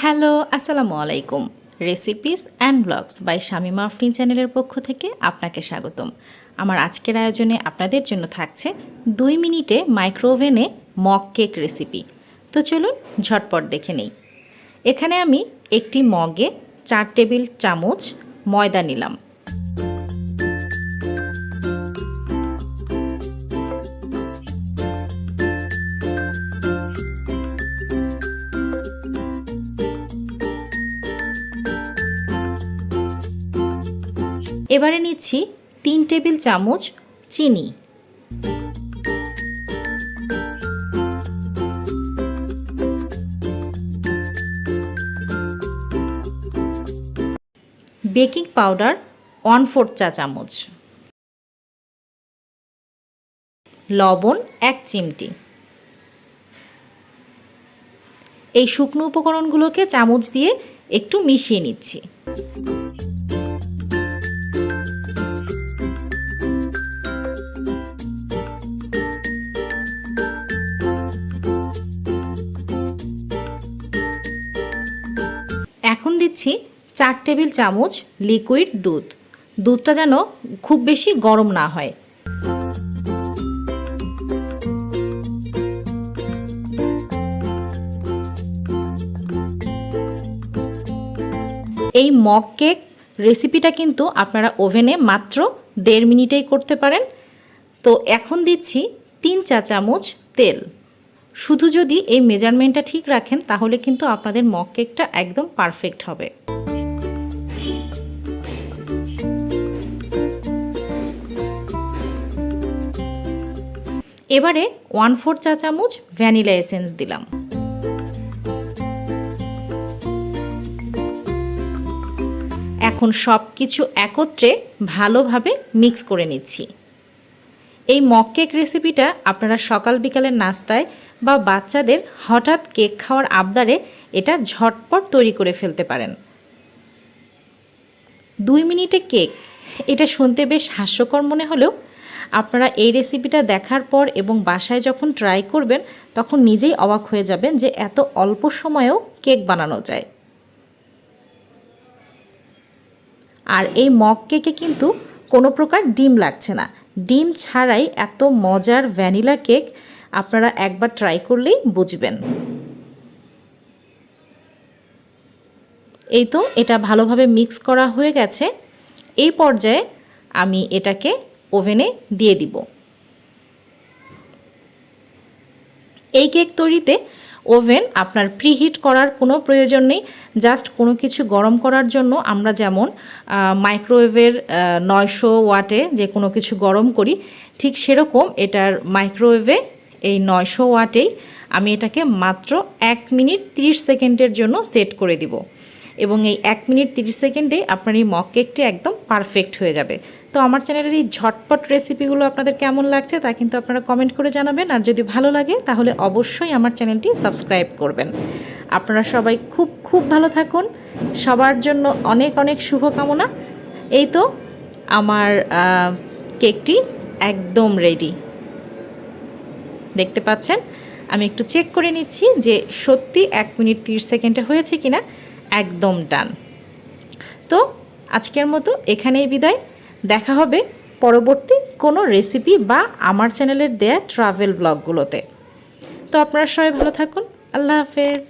Hello, আসসালামু আলাইকুম। Recipes and blogs by Shamima Afrin চ্যানেলের পক্ষ থেকে আপনাকে স্বাগতম। আমার আজকের আয়োজনে আপনাদের জন্য থাকছে 2 মিনিটে মাইক্রোওভেনে মগ কেক রেসিপি। তো চলুন ঝটপট দেখে নেই। এখানে আমি একটি মগে 4 টেবিল চামচ ময়দা নিলাম। এবারে নিচ্ছি 3 টেবিল চামচ চিনি, বেকিং পাউডার 1/4 চা চামচ, লবণ 1 চিমটি। এই শুকনো উপকরণগুলোকে চামচ দিয়ে একটু মিশিয়ে নিচ্ছি। এখন দিচ্ছি 4 টেবিল চামচ লিকুইড দুধ। দুধটা যেন খুব বেশি গরম না হয়। এই মগ কেক রেসিপিটা কিন্তু আপনারা ওভেনে মাত্র 1.5 মিনিটেই করতে পারেন। তো এখন দিচ্ছি 3 চা চামচ তেল। শুধু যদি এই মেজারমেন্টটা ঠিক রাখেন তাহলে কিন্তু আপনাদের মগ কেকটা একদম পারফেক্ট হবে। এবারে 1/4 চা চামচ ভ্যানিলা এসেন্স দিলাম। এখন সব কিছু একত্রে ভালোভাবে মিক্স করে নিচ্ছি। এই মগ কেক রেসিপিটা আপনারা সকাল বিকালের নাস্তায় বা বাচ্চাদের হঠাৎ কেক খাওয়ার আবদারে এটা ঝটপট তৈরি করে ফেলতে পারেন। 2 মিনিটে কেক, এটা শুনতে বেশ হাস্যকর মনে হলেও আপনারা এই রেসিপিটা দেখার পর এবং বাসায় যখন ট্রাই করবেন তখন নিজেই অবাক হয়ে যাবেন যে এত অল্প সময়েও কেক বানানো যায়। আর এই মগ কেকে কিন্তু কোনো প্রকার ডিম লাগছে না। ডিম ছাড়াই এত মজার ভ্যানিলা কেক আপনারা একবার ট্রাই করলেই বুঝবেন। এই তো এটা ভালোভাবে মিক্স করা হয়ে গেছে। এই পর্যায়ে আমি এটাকে ওভেনে দিয়ে দিব। এই কেক তৈরিতে ওভেন আপনার প্রিহিট করার কোনো প্রয়োজন নেই। জাস্ট কোনো কিছু গরম করার জন্য আমরা যেমন মাইক্রোওয়েভের 900 ওয়াটে যে কোনো কিছু গরম করি, ঠিক সেরকম এটার মাইক্রোওয়েভে এই 900 ওয়াটেই আমি এটাকে মাত্র 1 মিনিট 30 সেকেন্ডের জন্য সেট করে দিব। এবং এই 1 মিনিট 30 সেকেন্ডেই আপনার এই মগ কেকটি একদম পারফেক্ট হয়ে যাবে। তো আমার চ্যানেলের এই ঝটপট রেসিপিগুলো আপনাদের কেমন লাগছে তা কিন্তু আপনারা কমেন্ট করে জানাবেন। আর যদি ভালো লাগে তাহলে অবশ্যই আমার চ্যানেলটি সাবস্ক্রাইব করবেন। আপনারা সবাই খুব খুব ভালো থাকুন। সবার জন্য অনেক অনেক শুভকামনা। এই তো আমার কেকটি একদম রেডি, দেখতে পাচ্ছেন। আমি একটু চেক করে নিচ্ছি যে সত্যি 1 মিনিট 30 সেকেন্ডে হয়েছে কিনা। একদম ডান। তো আজকের মতো এখানেই বিদায়। দেখা হবে পরবর্তী কোনো রেসিপি বা আমার চ্যানেলের দেয়া ট্রাভেল ব্লগগুলোতে। তো আপনারা সবাই ভালো থাকুন। আল্লাহ হাফেজ।